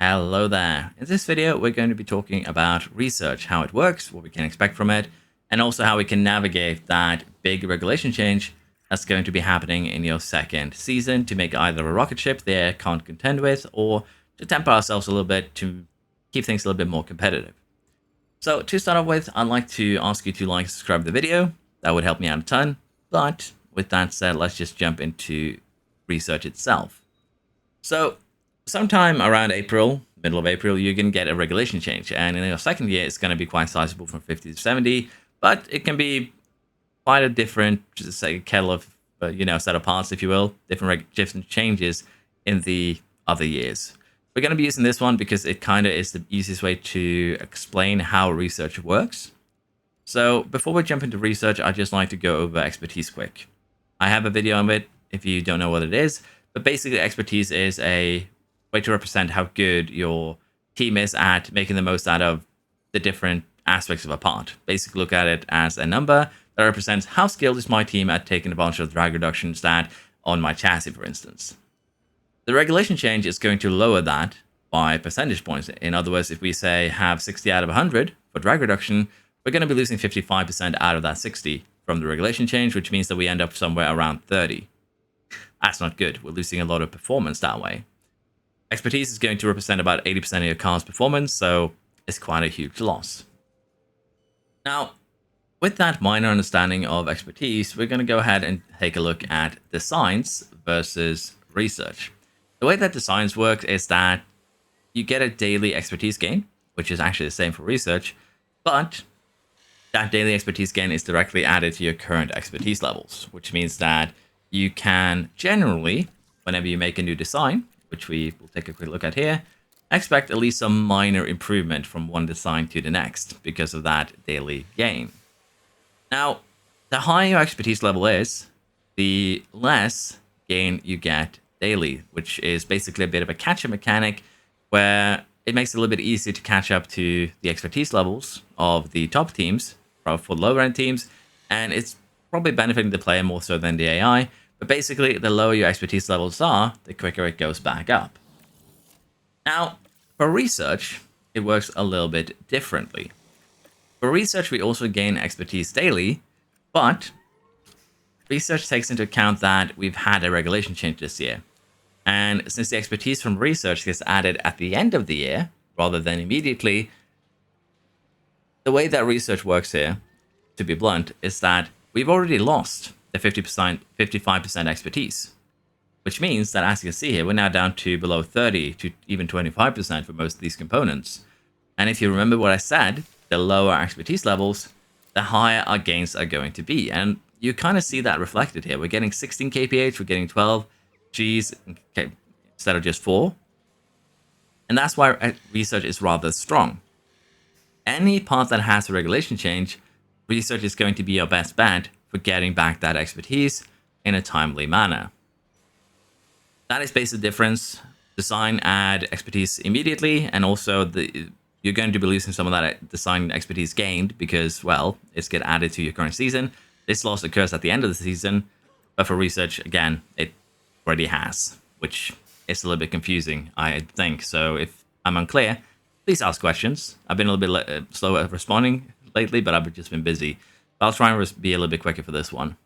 Hello there. In this video, we're going to be talking about research, how it works, what we can expect from it, and also how we can navigate that big regulation change that's going to be happening in your second season to make either a rocket ship the air can't contend with, or to temper ourselves a little bit to keep things a little bit more competitive. So to start off with, I'd like to ask you to like and subscribe to the video. That would help me out a ton. But with that said, let's just jump into research itself. So sometime around April, middle of April, you're going to get a regulation change. And in your second year, it's going to be quite sizable from 50 to 70. But it can be quite a different, just say, kettle of, set of parts, if you will, different changes in the other years. We're going to be using this one because it kind of is the easiest way to explain how research works. So before we jump into research, I'd just like to go over expertise quick. I have a video on it if you don't know what it is, but basically expertise is a way to represent how good your team is at making the most out of the different aspects of a part. Basically look at it as a number that represents how skilled is my team at taking advantage of the drag reduction stat on my chassis, for instance. The regulation change is going to lower that by percentage points. In other words, if we say have 60 out of 100 for drag reduction, we're going to be losing 55% out of that 60 from the regulation change, which means that we end up somewhere around 30. That's not good. We're losing a lot of performance that way. Expertise is going to represent about 80% of your car's performance, so it's quite a huge loss. Now, with that minor understanding of expertise, we're going to go ahead and take a look at designs versus research. The way that designs work is that you get a daily expertise gain, which is actually the same for research, but that daily expertise gain is directly added to your current expertise levels, which means that you can generally, whenever you make a new design, which we will take a quick look at here, expect at least some minor improvement from one design to the next because of that daily gain. Now, the higher your expertise level is, the less gain you get daily, which is basically a bit of a catch-up mechanic where it makes it a little bit easier to catch up to the expertise levels of the top teams for lower-end teams, and it's probably benefiting the player more so than the AI. But basically, the lower your expertise levels are, the quicker it goes back up. Now, for research, it works a little bit differently. For research, we also gain expertise daily, but research takes into account that we've had a regulation change this year. And since the expertise from research gets added at the end of the year, rather than immediately, the way that research works here, to be blunt, is that we've already lost the 55% expertise, which means that, as you can see here, we're now down to below 30 to even 25% for most of these components. And if you remember what I said, the lower expertise levels, the higher our gains are going to be. And you kind of see that reflected here. We're getting 16 kph, we're getting 12 Gs instead of just 4. And that's why research is rather strong. Any part that has a regulation change, research is going to be your best bet for getting back that expertise in a timely manner. That is basically the difference. Design add expertise immediately, and also you're going to be losing some of that design expertise gained because, well, it's get added to your current season. This loss occurs at the end of the season, but for research, again, it already has, which is a little bit confusing, I think. So if I'm unclear, please ask questions. I've been a little bit slow at responding lately, but I've just been busy. I'll try and be a little bit quicker for this one.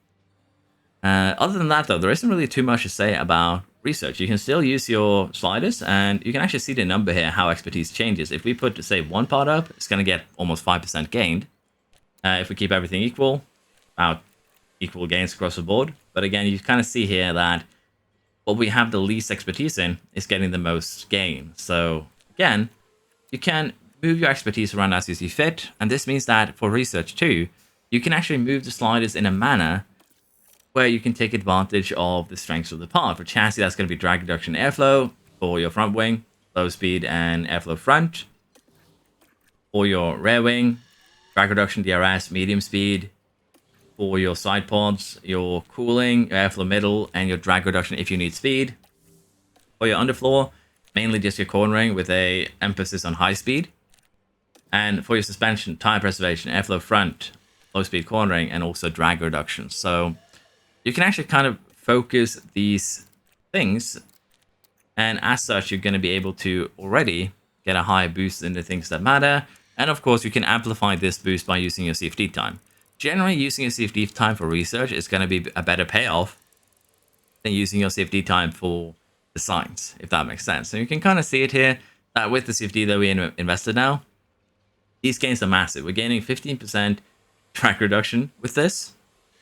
Other than that, though, there isn't really too much to say about research. You can still use your sliders, and you can actually see the number here, how expertise changes. If we put, say, one part up, it's going to get almost 5% gained. If we keep everything equal, about equal gains across the board. But again, you kind of see here that what we have the least expertise in is getting the most gain. So again, you can move your expertise around as you see fit, and this means that for research too, you can actually move the sliders in a manner where you can take advantage of the strengths of the part. For chassis, that's going to be drag reduction airflow. For your front wing, low speed and airflow front. For your rear wing, drag reduction DRS, medium speed. For your side pods, your cooling, your airflow middle, and your drag reduction if you need speed. For your underfloor, mainly just your cornering with a emphasis on high speed. And for your suspension, tire preservation, airflow front, low speed cornering, and also drag reduction. So you can actually kind of focus these things And as such, you're going to be able to already get a higher boost in the things that matter. And of course, you can amplify this boost by using your CFD time. Generally, using your CFD time for research is going to be a better payoff than using your CFD time for the science, if that makes sense. So you can kind of see it here that with the CFD that we invested now, these gains are massive. We're gaining 15% track reduction with this.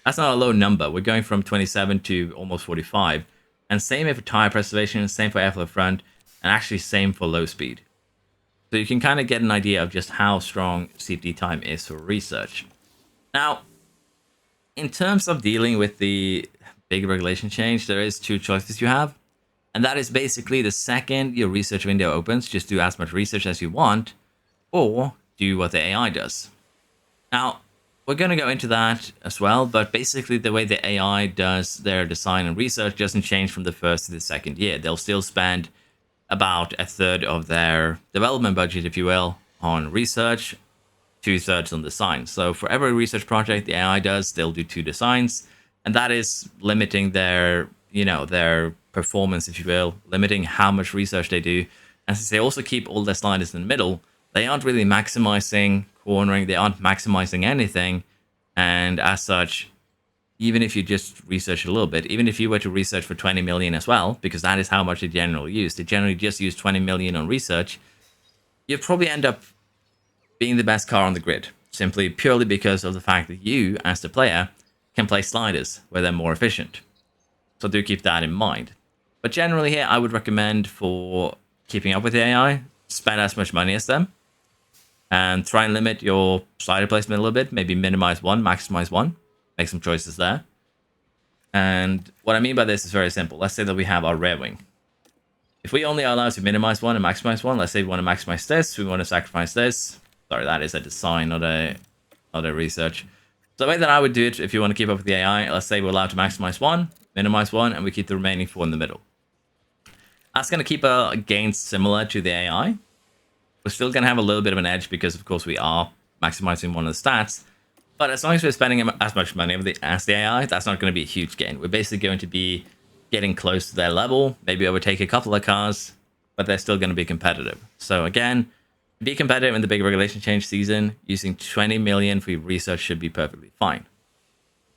That's not a low number. We're going from 27 to almost 45. And same for tire preservation, same for airflow front, and actually same for low speed. So you can kind of get an idea of just how strong CFD time is for research. Now, in terms of dealing with the big regulation change, there is two choices you have. And that is basically the second your research window opens, just do as much research as you want, or do what the AI does. Now, we're going to go into that as well, but basically the way the AI does their design and research doesn't change from the first to the second year. They'll still spend about a third of their development budget, if you will, on research, 2/3 on design. So for every research project the AI does, they'll do 2 designs, and that is limiting their, their performance, if you will, limiting how much research they do. And since they also keep all their sliders in the middle, they aren't really maximizing cornering, they aren't maximizing anything. And as such, even if you just research a little bit, even if you were to research for 20 million as well, because that is how much they generally use, they generally just use 20 million on research, you'd probably end up being the best car on the grid, simply purely because of the fact that you, as the player, can place sliders where they're more efficient. So do keep that in mind. But generally here, I would recommend for keeping up with the AI, spend as much money as them, and try and limit your slider placement a little bit. Maybe minimize one, maximize one. Make some choices there. And what I mean by this is very simple. Let's say that we have our rear wing. If we only are allowed to minimize one and maximize one, let's say we want to maximize this, we want to sacrifice this. Sorry, that is a design, not a research. So the way that I would do it, if you want to keep up with the AI, let's say we're allowed to maximize one, minimize one, and we keep the remaining 4 in the middle. That's going to keep our gains similar to the AI. We're still going to have a little bit of an edge because, of course, we are maximizing one of the stats. But as long as we're spending as much money as the AI, that's not going to be a huge gain. We're basically going to be getting close to their level, maybe overtake a couple of cars, but they're still going to be competitive. So again, to be competitive in the big regulation change season, using 20 million for your research should be perfectly fine.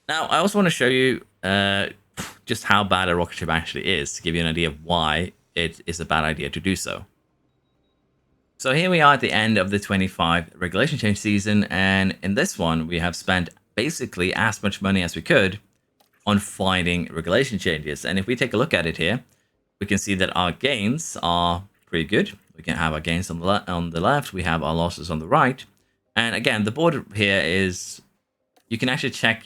Now, I also want to show you just how bad a rocket ship actually is, to give you an idea of why it is a bad idea to do so. So here we are at the end of the 25 regulation change season, and in this one, we have spent basically as much money as we could on fighting regulation changes. And if we take a look at it here, we can see that our gains are pretty good. We can have our gains on the left, we have our losses on the right. And again, the board here is, you can actually check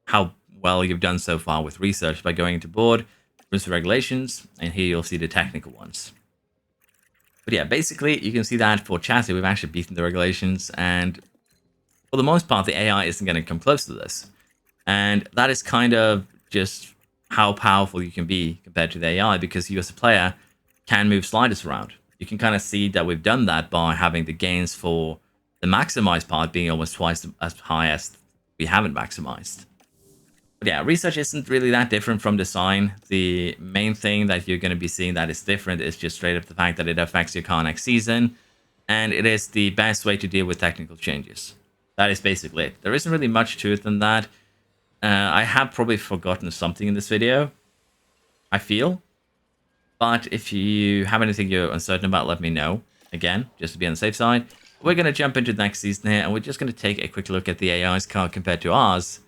how well you've done so far with research by going into board, rules and regulations, and here you'll see the technical ones. But yeah, basically, you can see that for chassis, we've actually beaten the regulations, and for the most part, the AI isn't going to come close to this. And that is kind of just how powerful you can be compared to the AI, because you as a player can move sliders around. You can kind of see that we've done that by having the gains for the maximized part being almost twice as high as we haven't maximized. But yeah, research isn't really that different from design. The main thing that you're going to be seeing that is different is just straight up the fact that it affects your car next season, and it is the best way to deal with technical changes. That is basically it. There isn't really much to it than that. I have probably forgotten something in this video, I feel. But if you have anything you're uncertain about, let me know. Again, just to be on the safe side. We're going to jump into the next season here, and we're just going to take a quick look at the AI's car compared to ours.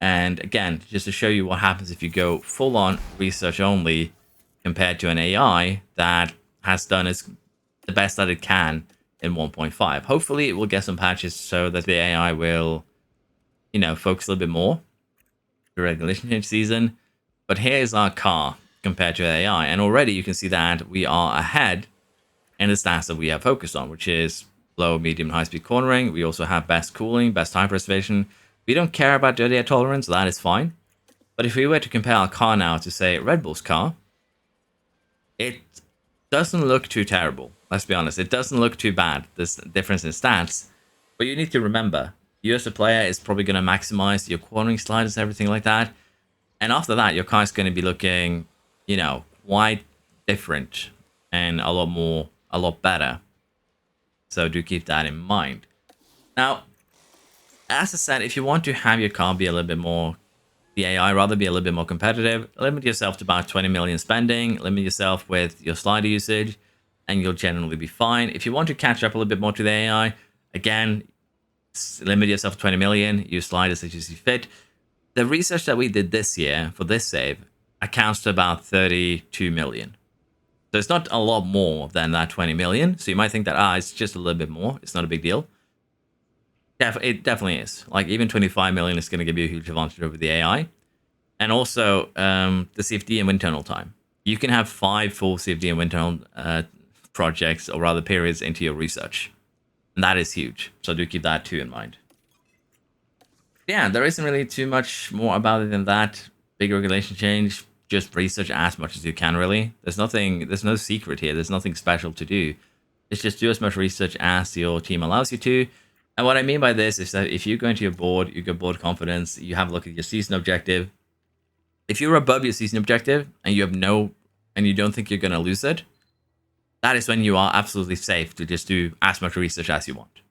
And again, just to show you what happens if you go full-on research only compared to an AI that has done the best that it can in 1.5. Hopefully, it will get some patches so that the AI will, focus a little bit more the regulation change season. But here's our car compared to AI, and already you can see that we are ahead in the stats that we have focused on, which is low, medium, high-speed cornering. We also have best cooling, best tire preservation. We don't care about dirty air tolerance, so that is fine. But if we were to compare our car now to, say, Red Bull's car, it doesn't look too terrible. Let's be honest. It doesn't look too bad, this difference in stats. But you need to remember, you as a player is probably going to maximize your cornering sliders and everything like that. And after that, your car is going to be looking, quite different and a lot better. So do keep that in mind. Now, as I said, if you want to have your car be a little bit more, the AI rather be a little bit more competitive, limit yourself to about 20 million spending, limit yourself with your slider usage, and you'll generally be fine. If you want to catch up a little bit more to the AI, again, limit yourself to 20 million, use sliders as you see fit. The research that we did this year for this save accounts to about 32 million. So it's not a lot more than that 20 million. So you might think that, it's just a little bit more. It's not a big deal. It definitely is. Like, even 25 million is going to give you a huge advantage over the AI. And also, the CFD and wind tunnel time. You can have 5 full CFD and wind tunnel projects, or rather periods, into your research. And that is huge. So do keep that too in mind. Yeah, there isn't really too much more about it than that. Big regulation change. Just research as much as you can, really. There's no secret here. There's nothing special to do. It's just do as much research as your team allows you to. And what I mean by this is that if you go into your board, you go board confidence, you have a look at your season objective. If you're above your season objective and you don't think you're going to lose it, that is when you are absolutely safe to just do as much research as you want.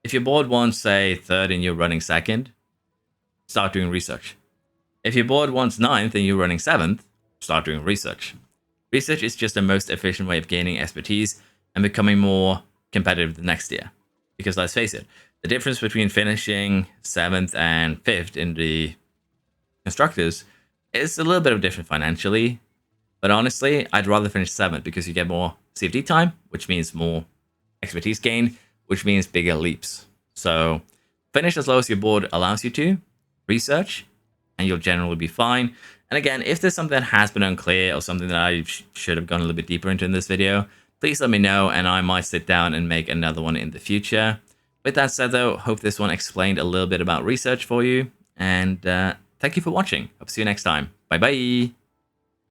If your board wants, say, 3rd and you're running 2nd, start doing research. If your board wants 9th and you're running 7th, start doing research. Research is just the most efficient way of gaining expertise and becoming more competitive the next year. Because let's face it, the difference between finishing 7th and 5th in the constructors is a little bit of different financially. But honestly, I'd rather finish 7th because you get more CFD time, which means more expertise gain, which means bigger leaps. So finish as low as your board allows you to, research, and you'll generally be fine. And again, if there's something that has been unclear or something that I should have gone a little bit deeper into in this video, please let me know and I might sit down and make another one in the future. With that said though, hope this one explained a little bit about research for you. And thank you for watching. Hope to see you next time. Bye bye.